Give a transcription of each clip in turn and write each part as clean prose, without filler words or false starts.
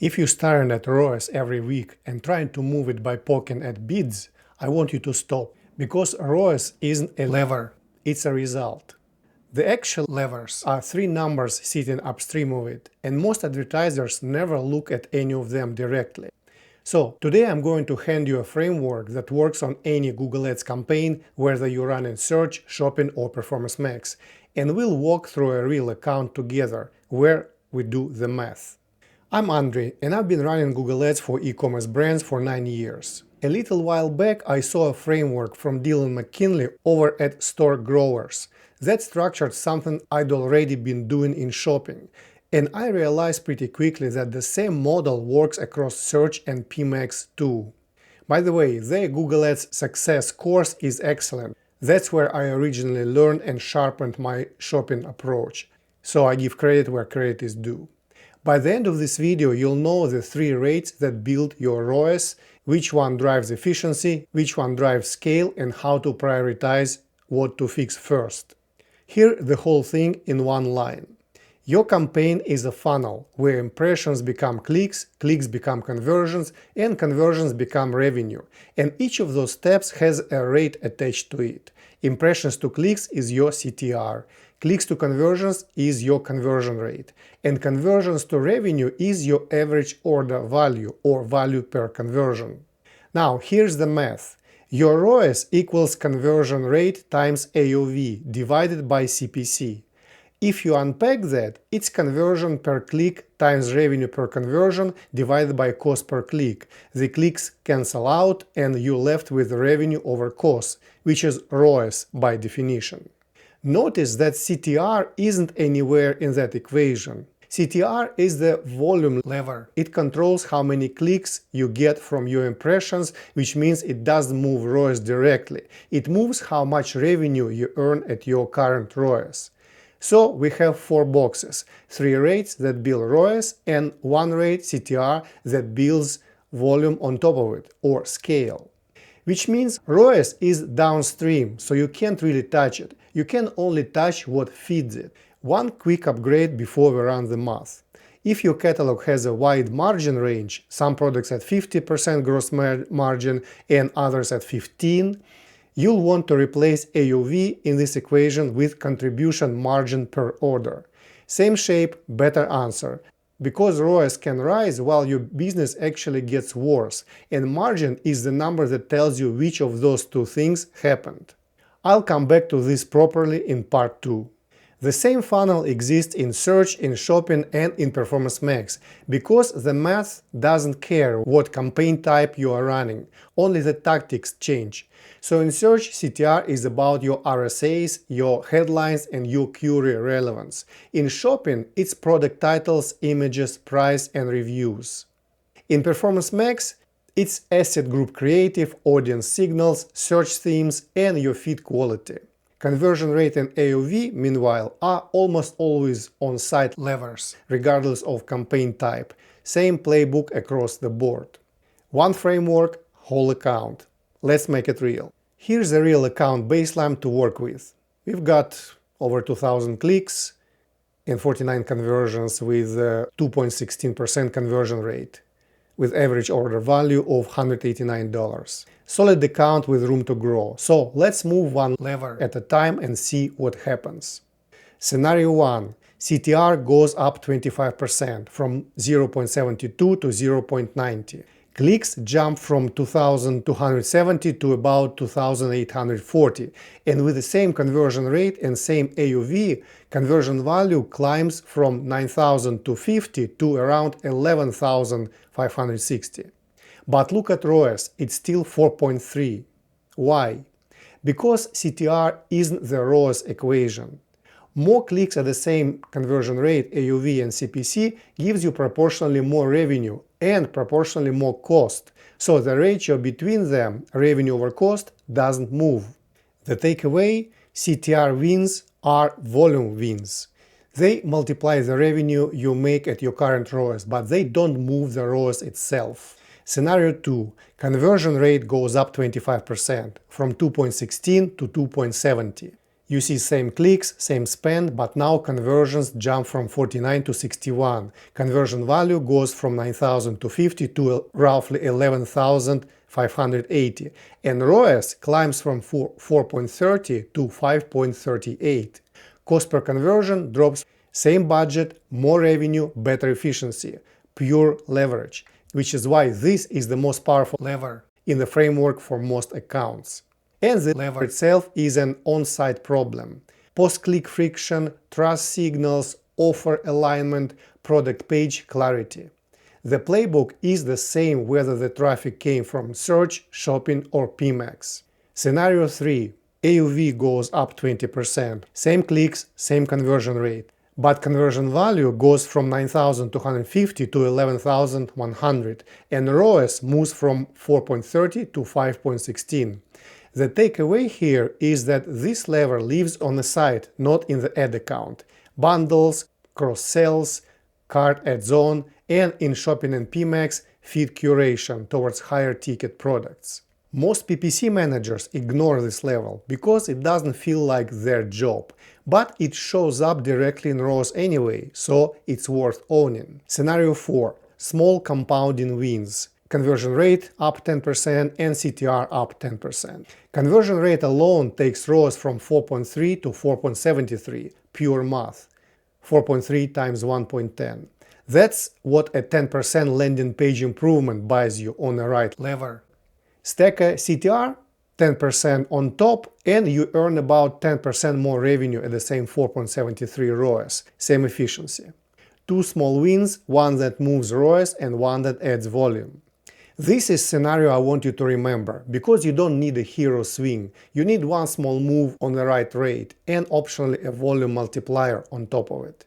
If you're staring at ROAS every week and trying to move it by poking at bids, I want you to stop, because ROAS isn't a lever, it's a result. The actual levers are three numbers sitting upstream of it, and most advertisers never look at any of them directly. So today I'm going to hand you a framework that works on any Google Ads campaign, whether you run in search, shopping or Performance Max, and we'll walk through a real account together where we do the math. I'm Andrey, and I've been running Google Ads for e-commerce brands for 9 years. A little while back I saw a framework from Dylan McKinley over at Store Growers that structured something I'd already been doing in shopping, and I realized pretty quickly that the same model works across search and PMax too. By the way, their Google Ads Success course is excellent. That's where I originally learned and sharpened my shopping approach, so I give credit where credit is due. By the end of this video, you'll know the three rates that build your ROAS, which one drives efficiency, which one drives scale, and how to prioritize what to fix first. Hear the whole thing in one line. Your campaign is a funnel where impressions become clicks, clicks become conversions, and conversions become revenue. And each of those steps has a rate attached to it. Impressions to clicks is your CTR. Clicks to conversions is your conversion rate, and conversions to revenue is your average order value or value per conversion. Now here's the math. Your ROAS equals conversion rate times AOV divided by CPC. If you unpack that, it's conversion per click times revenue per conversion divided by cost per click. The clicks cancel out and you're left with revenue over cost, which is ROAS by definition. Notice that CTR isn't anywhere in that equation. CTR is the volume lever. It controls how many clicks you get from your impressions, which means it doesn't move ROAS directly. It moves how much revenue you earn at your current ROAS. So we have four boxes, three rates that build ROAS and one rate CTR that builds volume on top of it, or scale. Which means ROAS is downstream, so you can't really touch it. You can only touch what feeds it. One quick upgrade before we run the math. If your catalog has a wide margin range, some products at 50% gross margin and others at 15%, you'll want to replace AOV in this equation with contribution margin per order. Same shape, better answer. Because ROAS can rise while your business actually gets worse, and margin is the number that tells you which of those two things happened. I'll come back to this properly in part 2. The same funnel exists in search, in shopping and in Performance Max, because the math doesn't care what campaign type you are running, only the tactics change. So in search, CTR is about your RSAs, your headlines and your query relevance. In shopping, it's product titles, images, price and reviews. In Performance Max, it's asset group creative, audience signals, search themes and your feed quality. Conversion rate and AOV, meanwhile, are almost always on-site levers, regardless of campaign type. Same playbook across the board. One framework, whole account. Let's make it real. Here's a real account baseline to work with. We've got over 2,000 clicks and 49 conversions with 2.16% conversion rate, with average order value of $189. Solid account with room to grow. So let's move one lever at a time and see what happens. Scenario 1. CTR goes up 25% from 0.72 to 0.90. Clicks jump from 2,270 to about 2,840, and with the same conversion rate and same AOV, conversion value climbs from 9,250 to around 11,560. But look at ROAS, it's still 4.3. Why? Because CTR isn't the ROAS equation. More clicks at the same conversion rate, AOV and CPC gives you proportionally more revenue and proportionally more cost, so the ratio between them, revenue over cost, doesn't move. The takeaway, CTR wins are volume wins. They multiply the revenue you make at your current ROAS, but they don't move the ROAS itself. Scenario 2. Conversion rate goes up 25%, from 2.16 to 2.70. You see same clicks, same spend, but now conversions jump from 49 to 61. Conversion value goes from 9,000 to 50 to roughly 11,580. And ROAS climbs from 4.30 to 5.38. Cost per conversion drops. Same budget, more revenue, better efficiency. Pure leverage. Which is why this is the most powerful lever in the framework for most accounts. And the lever itself is an on-site problem. Post-click friction, trust signals, offer alignment, product page clarity. The playbook is the same whether the traffic came from search, shopping or PMax. Scenario 3. AOV goes up 20%. Same clicks, same conversion rate. But conversion value goes from 9,250 to 11,100 and ROAS moves from 4.30 to 5.16. The takeaway here is that this lever lives on the site, not in the ad account. Bundles, cross-sells, cart add-on, and in shopping and PMax, feed curation towards higher ticket products. Most PPC managers ignore this level because it doesn't feel like their job, but it shows up directly in ROAS anyway, so it's worth owning. Scenario 4. Small compounding wins. Conversion rate up 10% and CTR up 10%. Conversion rate alone takes ROAS from 4.3 to 4.73, pure math. 4.3 times 1.10. That's what a 10% landing page improvement buys you on the right lever. Stack a CTR, 10% on top, and you earn about 10% more revenue at the same 4.73 ROAS, same efficiency. Two small wins, one that moves ROAS and one that adds volume. This is scenario I want you to remember, because you don't need a hero swing. You need one small move on the right rate and optionally a volume multiplier on top of it.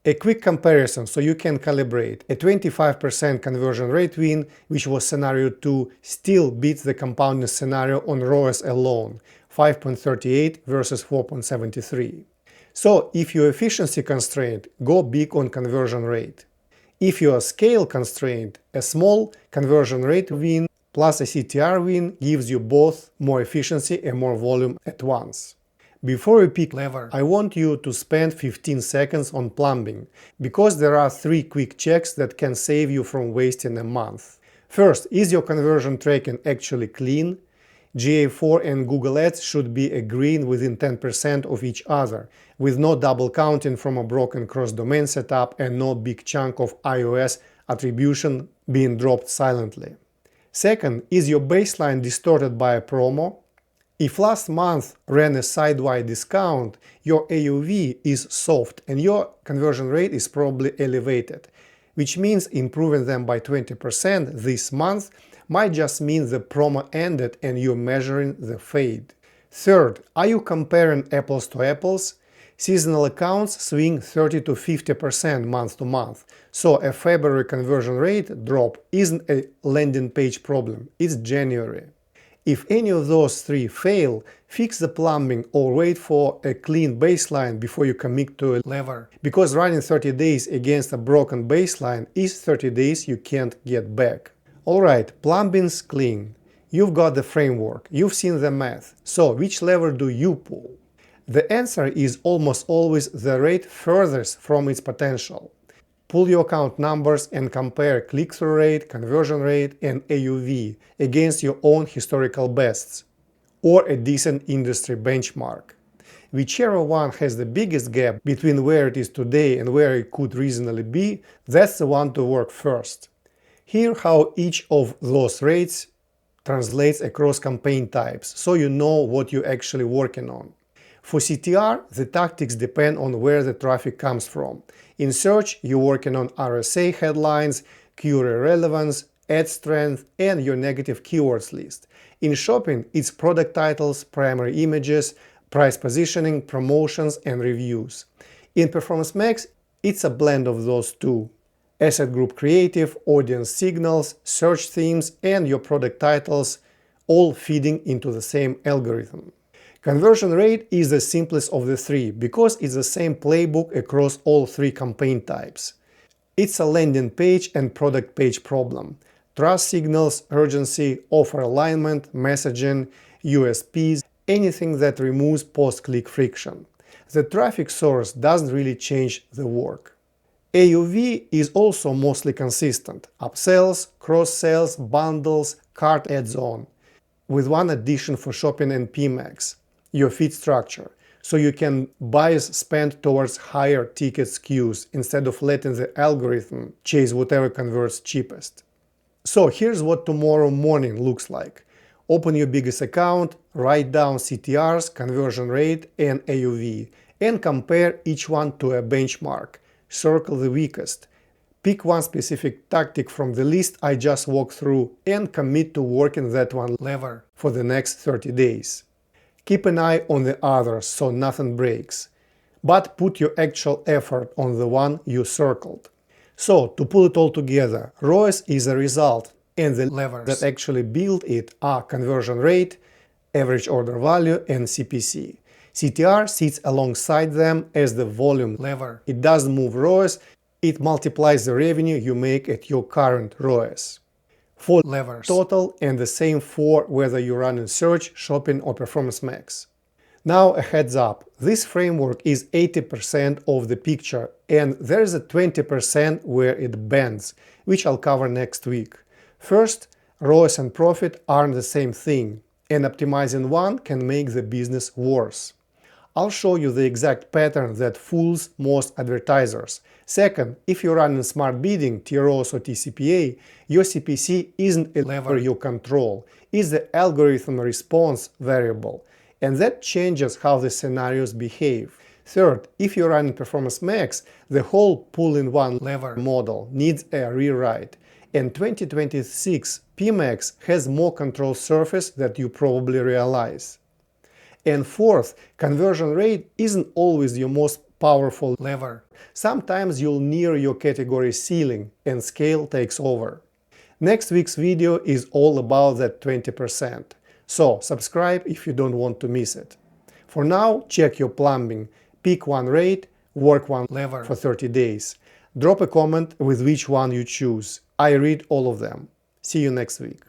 A quick comparison so you can calibrate. A 25% conversion rate win, which was scenario 2, still beats the compounding scenario on ROAS alone, 5.38 versus 4.73. So if you're efficiency constrained, go big on conversion rate. If you are scale constrained, a small conversion rate win plus a CTR win gives you both more efficiency and more volume at once. Before we pick lever, I want you to spend 15 seconds on plumbing, because there are 3 quick checks that can save you from wasting a month. First, is your conversion tracking actually clean? GA4 and Google Ads should be agreeing within 10% of each other, with no double counting from a broken cross-domain setup and no big chunk of iOS attribution being dropped silently. Second, is your baseline distorted by a promo? If last month ran a sidewise discount, your AOV is soft and your conversion rate is probably elevated, which means improving them by 20% this month might just mean the promo ended and you're measuring the fade. Third, are you comparing apples to apples? Seasonal accounts swing 30 to 50% month to month, so a February conversion rate drop isn't a landing page problem, it's January. If any of those 3 fail, fix the plumbing or wait for a clean baseline before you commit to a lever, because running 30 days against a broken baseline is 30 days you can't get back. Alright, plumbing's clean. You've got the framework, you've seen the math, so which lever do you pull? The answer is almost always the rate furthest from its potential. Pull your account numbers and compare click-through rate, conversion rate, and AOV against your own historical bests, or a decent industry benchmark. Whichever one has the biggest gap between where it is today and where it could reasonably be, that's the one to work first. Here how each of those rates translates across campaign types, so you know what you're actually working on. For CTR, the tactics depend on where the traffic comes from. In search, you're working on RSA headlines, query relevance, ad strength, and your negative keywords list. In shopping, it's product titles, primary images, price positioning, promotions, and reviews. In Performance Max, it's a blend of those two. Asset group creative, audience signals, search themes, and your product titles, all feeding into the same algorithm. Conversion rate is the simplest of the 3 because it's the same playbook across all 3 campaign types. It's a landing page and product page problem. Trust signals, urgency, offer alignment, messaging, USPs, anything that removes post-click friction. The traffic source doesn't really change the work. AOV is also mostly consistent: upsells, cross-sales, bundles, cart adds on, with one addition for shopping and PMax, your feed structure, so you can bias spend towards higher ticket SKUs instead of letting the algorithm chase whatever converts cheapest. So here's what tomorrow morning looks like. Open your biggest account, write down CTRs, conversion rate, and AOV, and compare each one to a benchmark. Circle the weakest. Pick one specific tactic from the list I just walked through and commit to working that one lever for the next 30 days. Keep an eye on the others so nothing breaks, but put your actual effort on the one you circled. So, to pull it all together, ROAS is a result, and the levers that actually build it are conversion rate, average order value, and CPC. CTR sits alongside them as the volume lever. It doesn't move ROAS, it multiplies the revenue you make at your current ROAS. 4 levers total, and the same for whether you run in search, shopping, or Performance Max. Now a heads up, this framework is 80% of the picture, and there is a 20% where it bends, which I'll cover next week. First, ROAS and profit aren't the same thing, and optimizing one can make the business worse. I'll show you the exact pattern that fools most advertisers. Second, if you're running smart bidding, TROs or TCPA, your CPC isn't a lever you control, it's the algorithm response variable, and that changes how the scenarios behave. Third, if you're running Performance Max, the whole pull-in-one lever model needs a rewrite. In 2026, PMax has more control surface than you probably realize. And fourth, conversion rate isn't always your most powerful lever. Sometimes you'll near your category ceiling and scale takes over. Next week's video is all about that 20%. So subscribe if you don't want to miss it. For now, check your plumbing, pick one rate, work one lever for 30 days. Drop a comment with which one you choose. I read all of them. See you next week.